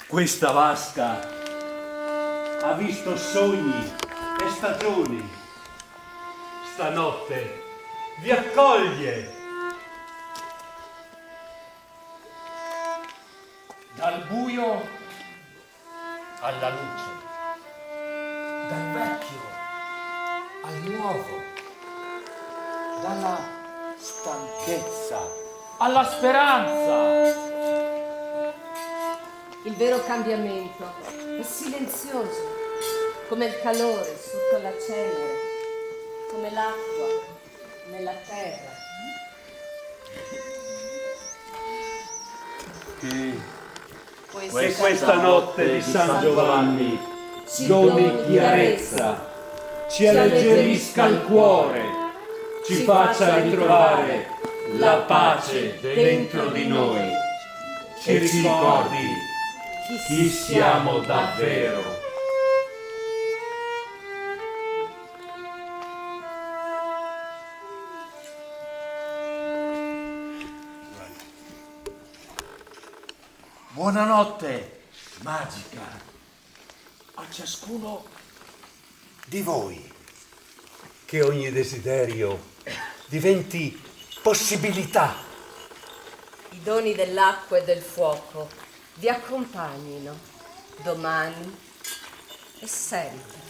Questa vasca ha visto sogni e stagioni. Stanotte vi accoglie. Dal buio alla luce, dal vecchio al nuovo, dalla stanchezza alla speranza. Il vero cambiamento è silenzioso, come il calore sotto la cenere, come l'acqua nella terra. Che questa notte di San Giovanni ci doni chiarezza, ci alleggerisca il cuore, ci faccia ritrovare la pace dentro di noi, ci ricordi chi siamo davvero. Buonanotte magica a ciascuno Di voi, che ogni desiderio diventi possibilità. I doni dell'acqua e del fuoco vi accompagnino domani e sempre.